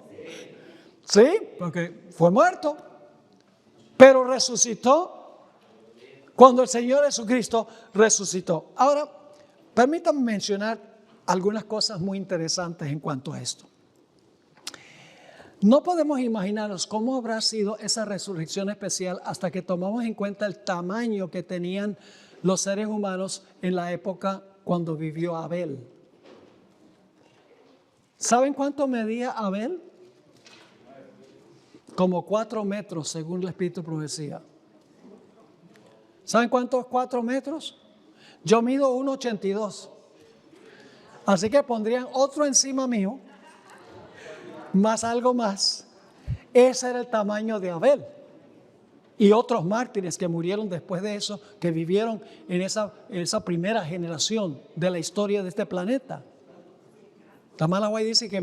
Sí, porque fue muerto, pero resucitó cuando el Señor Jesucristo resucitó. Ahora, permítanme mencionar algunas cosas muy interesantes en cuanto a esto. No podemos imaginarnos cómo habrá sido esa resurrección especial hasta que tomamos en cuenta el tamaño que tenían los seres humanos en la época cuando vivió Abel. ¿Saben cuánto medía Abel? Como 4 metros, según el Espíritu Profecía. ¿Saben cuánto es 4 metros? Yo mido 1,82. Así que pondrían otro encima mío, más algo más. Ese era el tamaño de Abel. Y otros mártires que murieron después de eso, que vivieron en esa primera generación de la historia de este planeta. Tamala White dice que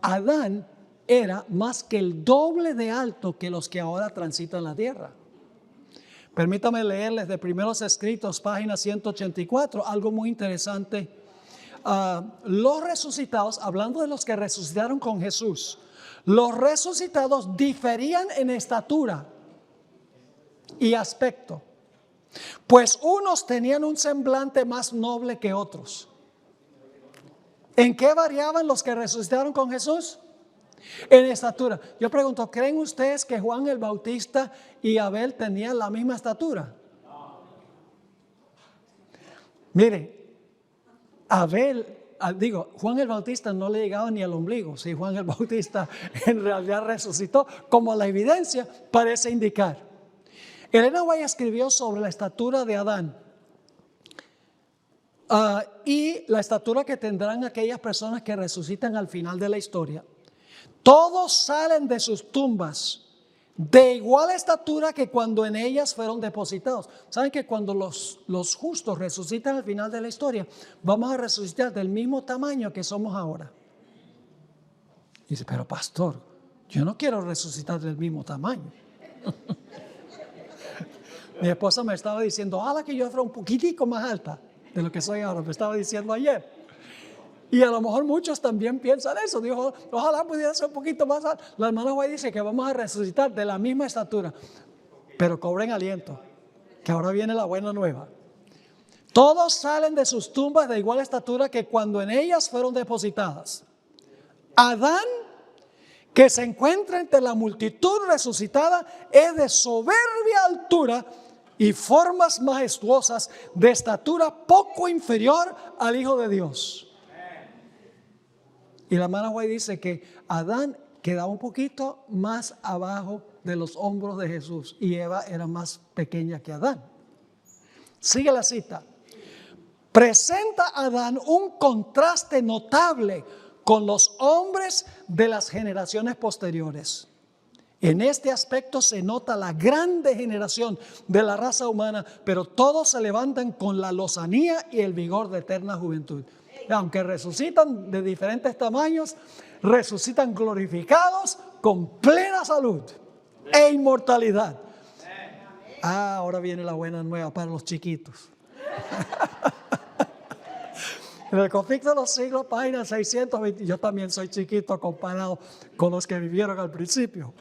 Adán era más que el doble de alto que los que ahora transitan la tierra. Permítame leerles de Primeros Escritos, página 184, algo muy interesante. Los resucitados, hablando de los que resucitaron con Jesús, los resucitados diferían en estatura y aspecto, pues unos tenían un semblante más noble que otros. ¿En qué variaban los que resucitaron con Jesús? En estatura. Yo pregunto, ¿creen ustedes que Juan el Bautista y Abel tenían la misma estatura? Mire, Juan el Bautista no le llegaba ni al ombligo. Si Juan el Bautista en realidad resucitó, como la evidencia parece indicar. Elena White escribió sobre la estatura de Adán y la estatura que tendrán aquellas personas que resucitan al final de la historia. Todos salen de sus tumbas de igual estatura que cuando en ellas fueron depositados. ¿Saben que cuando los justos resucitan al final de la historia, vamos a resucitar del mismo tamaño que somos ahora? Dice, pero pastor, yo no quiero resucitar del mismo tamaño. Mi esposa me estaba diciendo, ojalá que yo fuera un poquitico más alta de lo que soy ahora, me estaba diciendo ayer. Y a lo mejor muchos también piensan eso. Dijo, ojalá pudiera ser un poquito más alto. La hermana White dice que vamos a resucitar de la misma estatura, pero cobren aliento, que ahora viene la buena nueva. Todos salen de sus tumbas de igual estatura que cuando en ellas fueron depositadas. Adán, que se encuentra entre la multitud resucitada, es de soberbia altura y formas majestuosas, de estatura poco inferior al Hijo de Dios. Y la hermana White dice que Adán quedaba un poquito más abajo de los hombros de Jesús y Eva era más pequeña que Adán. Sigue la cita. Presenta a Adán un contraste notable con los hombres de las generaciones posteriores. En este aspecto se nota la gran degeneración de la raza humana, pero todos se levantan con la lozanía y el vigor de eterna juventud. Aunque resucitan de diferentes tamaños, resucitan glorificados con plena salud e inmortalidad. Ahora viene la buena nueva para los chiquitos. En el Conflicto de los Siglos, página 620, yo también soy chiquito comparado con los que vivieron al principio.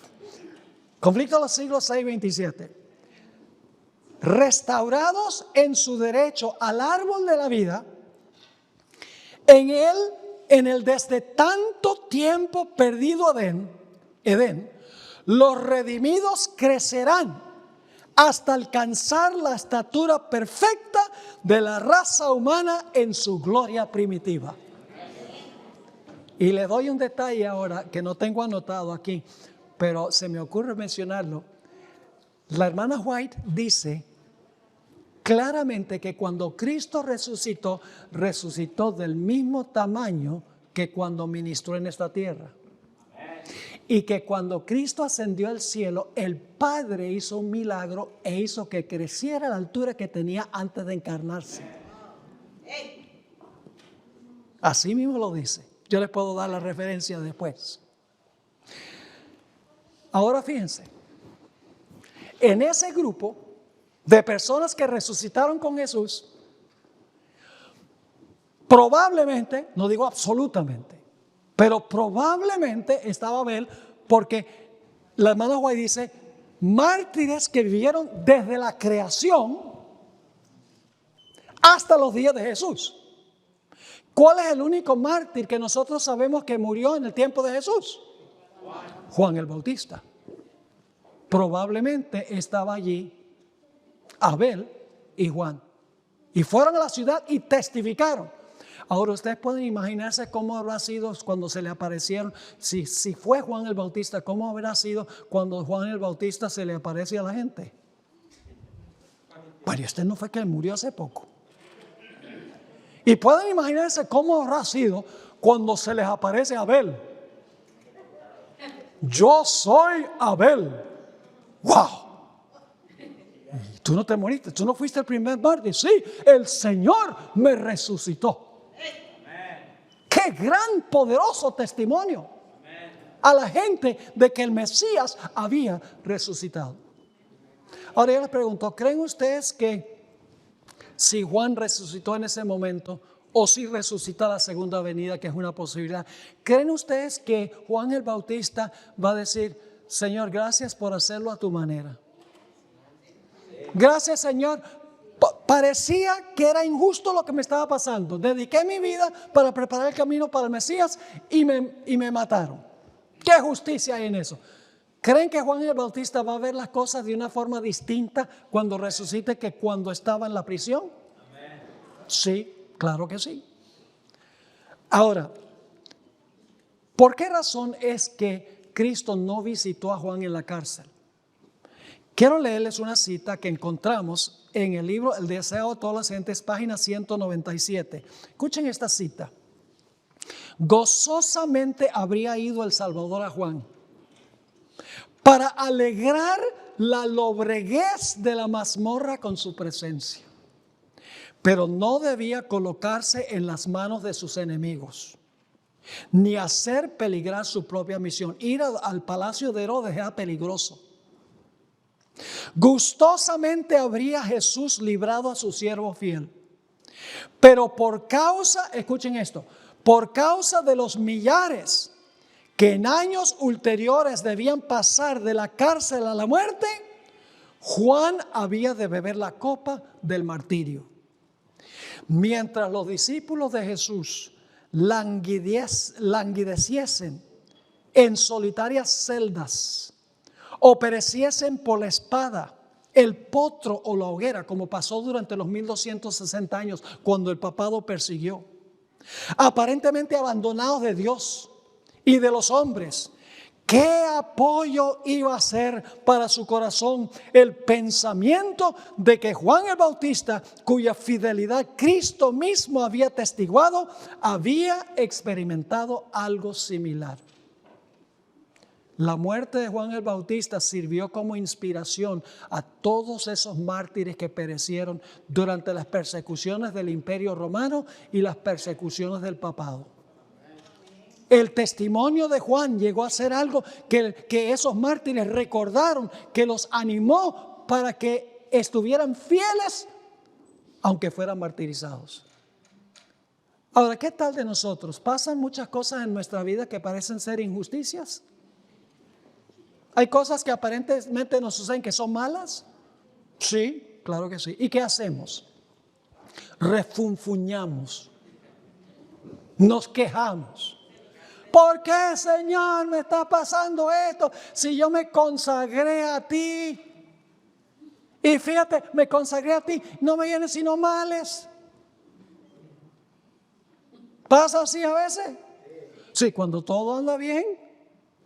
Conflicto de los Siglos 627. Restaurados en su derecho al árbol de la vida, en el desde tanto tiempo perdido Edén, los redimidos crecerán hasta alcanzar la estatura perfecta de la raza humana en su gloria primitiva. Y le doy un detalle ahora que no tengo anotado aquí, pero se me ocurre mencionarlo. La hermana White dice claramente que cuando Cristo resucitó, resucitó del mismo tamaño que cuando ministró en esta tierra. Y que cuando Cristo ascendió al cielo, el Padre hizo un milagro e hizo que creciera a la altura que tenía antes de encarnarse. Así mismo lo dice. Yo les puedo dar la referencia después. Ahora fíjense, en ese grupo de personas que resucitaron con Jesús, probablemente, no digo absolutamente, pero probablemente estaba Abel, porque la hermana White dice, mártires que vivieron desde la creación hasta los días de Jesús. ¿Cuál es el único mártir que nosotros sabemos que murió en el tiempo de Jesús? Juan el Bautista. Probablemente estaba allí Abel y Juan. Y fueron a la ciudad y testificaron. Ahora ustedes pueden imaginarse cómo habrá sido cuando se le aparecieron. Si fue Juan el Bautista, ¿cómo habrá sido cuando Juan el Bautista se le aparece a la gente? Pero este no fue que murió hace poco. Y pueden imaginarse cómo habrá sido cuando se les aparece a Abel. Yo soy Abel. ¡Wow! Tú no te moriste, tú no fuiste el primer mártir. Sí, el Señor me resucitó. ¡Qué gran, poderoso testimonio! A la gente de que el Mesías había resucitado. Ahora yo les pregunto, ¿creen ustedes que si Juan resucitó en ese momento, o si resucita la segunda venida, que es una posibilidad, creen ustedes que Juan el Bautista va a decir, Señor, gracias por hacerlo a tu manera? Gracias, Señor. Parecía que era injusto lo que me estaba pasando. Dediqué mi vida para preparar el camino para el Mesías y me mataron. ¿Qué justicia hay en eso? ¿Creen que Juan el Bautista va a ver las cosas de una forma distinta cuando resucite que cuando estaba en la prisión? Sí, claro que sí. Ahora, ¿por qué razón es que Cristo no visitó a Juan en la cárcel? Quiero leerles una cita que encontramos en el libro El deseo de todas las gentes, página 197. Escuchen esta cita. Gozosamente habría ido el Salvador a Juan para alegrar la lobreguez de la mazmorra con su presencia. Pero no debía colocarse en las manos de sus enemigos, ni hacer peligrar su propia misión. Ir al palacio de Herodes era peligroso. Gustosamente habría Jesús librado a su siervo fiel. Pero por causa, escuchen esto, por causa de los millares que en años ulteriores debían pasar de la cárcel a la muerte, Juan había de beber la copa del martirio. Mientras los discípulos de Jesús languideciesen en solitarias celdas o pereciesen por la espada, el potro o la hoguera, como pasó durante los 1260 años cuando el papado persiguió, aparentemente abandonados de Dios y de los hombres, ¿qué apoyo iba a ser para su corazón el pensamiento de que Juan el Bautista, cuya fidelidad Cristo mismo había testiguado, había experimentado algo similar? La muerte de Juan el Bautista sirvió como inspiración a todos esos mártires que perecieron durante las persecuciones del Imperio Romano y las persecuciones del papado. El testimonio de Juan llegó a ser algo que esos mártires recordaron, que los animó para que estuvieran fieles aunque fueran martirizados. Ahora, ¿qué tal de nosotros? ¿Pasan muchas cosas en nuestra vida que parecen ser injusticias? ¿Hay cosas que aparentemente nos suceden que son malas? Sí, claro que sí. ¿Y qué hacemos? Refunfuñamos, nos quejamos, ¿Por qué, Señor, me está pasando esto si yo me consagré a ti? Y fíjate, me consagré a ti, no me vienen sino males. ¿Pasa así a veces? Sí, cuando todo anda bien,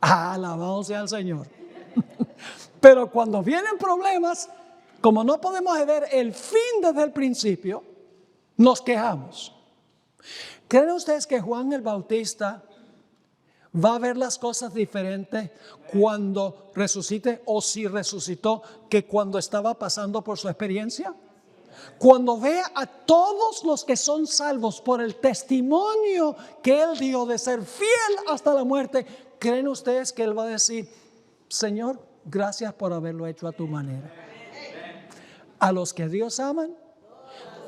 alabado sea el Señor. Pero cuando vienen problemas, como no podemos ver el fin desde el principio, nos quejamos. ¿Creen ustedes que Juan el Bautista va a ver las cosas diferentes cuando resucite o si resucitó que cuando estaba pasando por su experiencia? Cuando vea a todos los que son salvos por el testimonio que él dio de ser fiel hasta la muerte, ¿creen ustedes que él va a decir, Señor, gracias por haberlo hecho a tu manera? A los que Dios aman,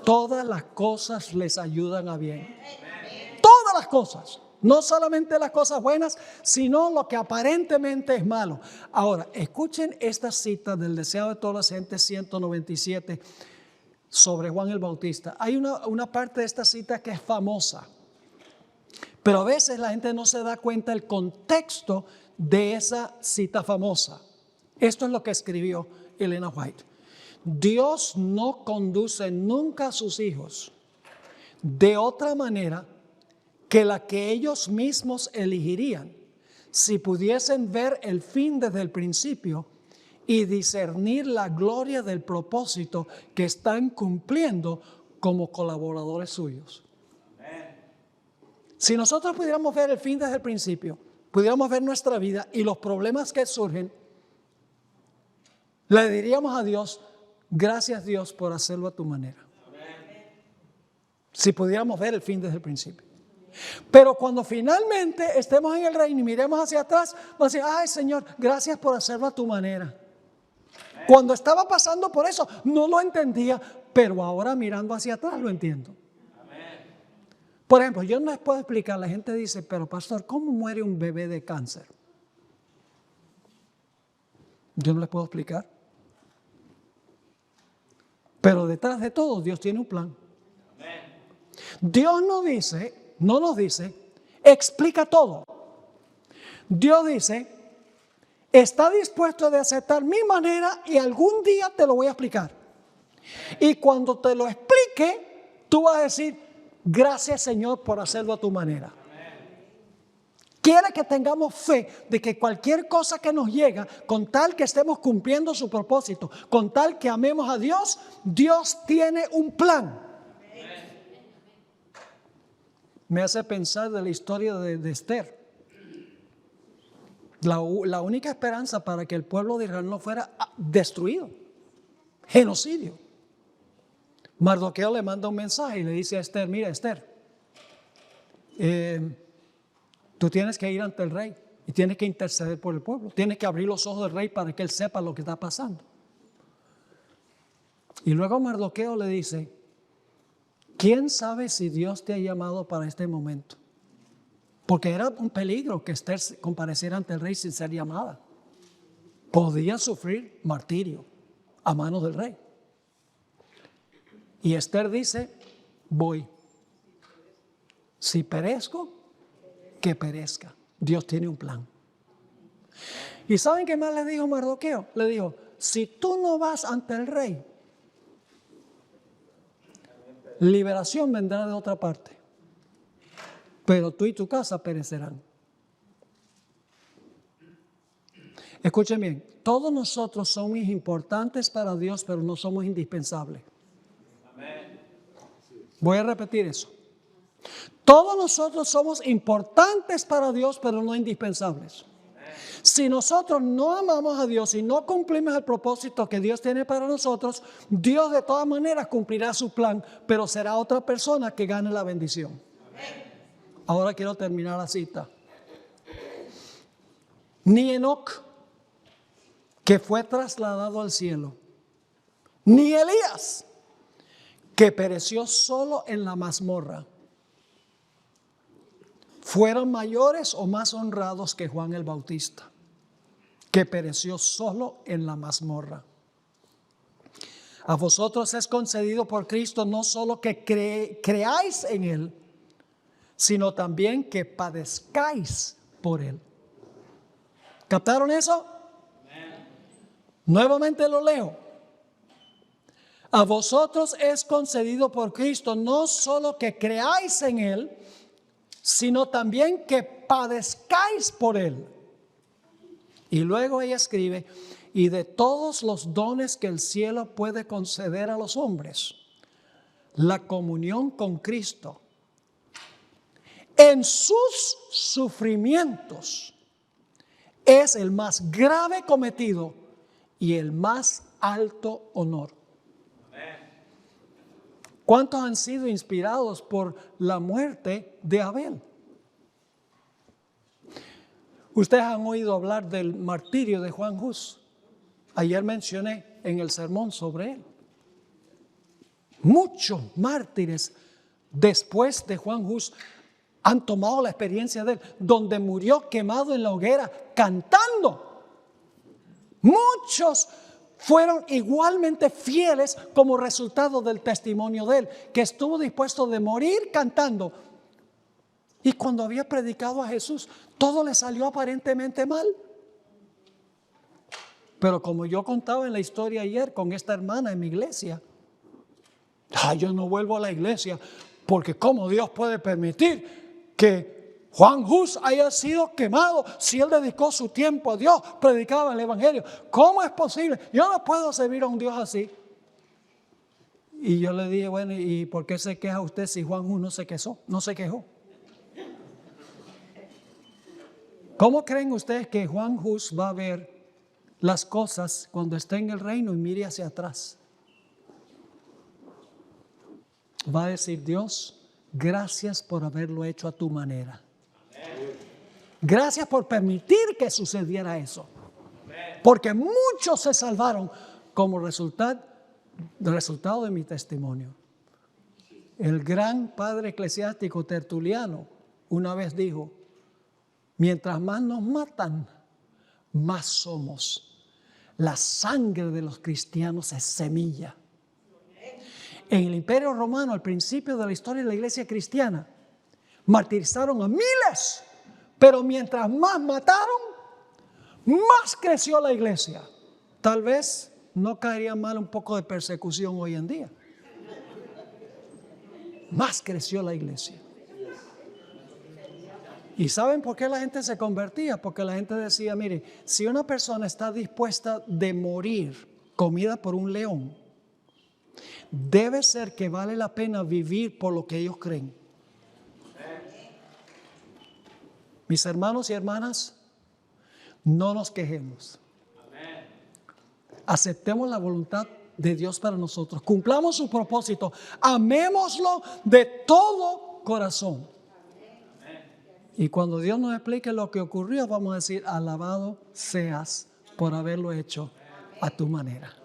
todas las cosas les ayudan a bien. Todas las cosas. No solamente las cosas buenas, sino lo que aparentemente es malo. Ahora, escuchen esta cita del Deseo de todas las gentes 197 sobre Juan el Bautista. Hay una parte de esta cita que es famosa, pero a veces la gente no se da cuenta del contexto de esa cita famosa. Esto es lo que escribió Elena White. Dios no conduce nunca a sus hijos de otra manera que la que ellos mismos elegirían si pudiesen ver el fin desde el principio y discernir la gloria del propósito que están cumpliendo como colaboradores suyos. Si nosotros pudiéramos ver el fin desde el principio, pudiéramos ver nuestra vida y los problemas que surgen, le diríamos a Dios, gracias Dios por hacerlo a tu manera. Si pudiéramos ver el fin desde el principio. Pero cuando finalmente estemos en el reino y miremos hacia atrás, vamos a decir, ay Señor, gracias por hacerlo a tu manera. Cuando estaba pasando por eso, no lo entendía, pero ahora mirando hacia atrás lo entiendo. Por ejemplo, yo no les puedo explicar, la gente dice, pero pastor, ¿cómo muere un bebé de cáncer? Yo no les puedo explicar. Pero detrás de todo, Dios tiene un plan. Dios no nos dice, explica todo. Dios dice, está dispuesto de aceptar mi manera y algún día te lo voy a explicar. Y cuando te lo explique, tú vas a decir, gracias Señor por hacerlo a tu manera. Quiere que tengamos fe de que cualquier cosa que nos llega, con tal que estemos cumpliendo su propósito, con tal que amemos a Dios, Dios tiene un plan. Me hace pensar de la historia de Esther. La única esperanza para que el pueblo de Israel no fuera destruido, genocidio. Mardoqueo le manda un mensaje y le dice a Esther, mira Esther, tú tienes que ir ante el rey y tienes que interceder por el pueblo. Tienes que abrir los ojos del rey para que él sepa lo que está pasando. Y luego Mardoqueo le dice, ¿quién sabe si Dios te ha llamado para este momento? Porque era un peligro que Esther compareciera ante el rey sin ser llamada. Podía sufrir martirio a manos del rey. Y Esther dice, voy. Si perezco, que perezca. Dios tiene un plan. ¿Y saben qué más le dijo Mardoqueo? Le dijo, si tú no vas ante el rey, liberación vendrá de otra parte, pero tú y tu casa perecerán. Escuchen bien, todos nosotros somos importantes para Dios, pero no somos indispensables. Voy a repetir eso. Todos nosotros somos importantes para Dios, pero no indispensables. Si nosotros no amamos a Dios y no cumplimos el propósito que Dios tiene para nosotros, Dios de todas maneras cumplirá su plan, pero será otra persona que gane la bendición. Ahora quiero terminar la cita. Ni Enoc, que fue trasladado al cielo, ni Elías, que pereció solo en la mazmorra, fueron mayores o más honrados que Juan el Bautista, que pereció solo en la mazmorra. A vosotros es concedido por Cristo no solo que creáis en Él, sino también que padezcáis por él. ¿Captaron eso? Nuevamente lo leo. A vosotros es concedido por Cristo no solo que creáis en él, sino también que padezcáis por él. Y luego ella escribe, y de todos los dones que el cielo puede conceder a los hombres, la comunión con Cristo en sus sufrimientos es el más grave cometido y el más alto honor. ¿Cuántos han sido inspirados por la muerte de Abel? Ustedes han oído hablar del martirio de Juan Hus. Ayer mencioné en el sermón sobre él. Muchos mártires después de Juan Hus han tomado la experiencia de él, donde murió quemado en la hoguera cantando. Muchos fueron igualmente fieles como resultado del testimonio de él, que estuvo dispuesto de morir cantando. Y cuando había predicado a Jesús, todo le salió aparentemente mal. Pero como yo contaba en la historia ayer con esta hermana en mi iglesia, yo no vuelvo a la iglesia porque cómo Dios puede permitir que Juan Hus haya sido quemado si él dedicó su tiempo a Dios, predicaba el evangelio. ¿Cómo es posible? Yo no puedo servir a un Dios así. Y yo le dije, bueno, ¿y por qué se queja usted si Juan Hus no se quejó? ¿Cómo creen ustedes que Juan Hus va a ver las cosas cuando esté en el reino y mire hacia atrás? Va a decir, Dios, gracias por haberlo hecho a tu manera. Gracias por permitir que sucediera eso. Porque muchos se salvaron como resultado de mi testimonio. El gran padre eclesiástico Tertuliano una vez dijo, mientras más nos matan, más somos. La sangre de los cristianos es semilla. En el Imperio Romano, al principio de la historia de la iglesia cristiana, martirizaron a miles, pero mientras más mataron, más creció la iglesia. Tal vez no caería mal un poco de persecución hoy en día. Más creció la iglesia. ¿Y saben por qué la gente se convertía? Porque la gente decía, mire, si una persona está dispuesta de morir comida por un león, debe ser que vale la pena vivir por lo que ellos creen. Mis hermanos y hermanas, no nos quejemos. Aceptemos la voluntad de Dios para nosotros. Cumplamos su propósito. Amémoslo de todo corazón. Y cuando Dios nos explique lo que ocurrió, vamos a decir, alabado seas por haberlo hecho a tu manera.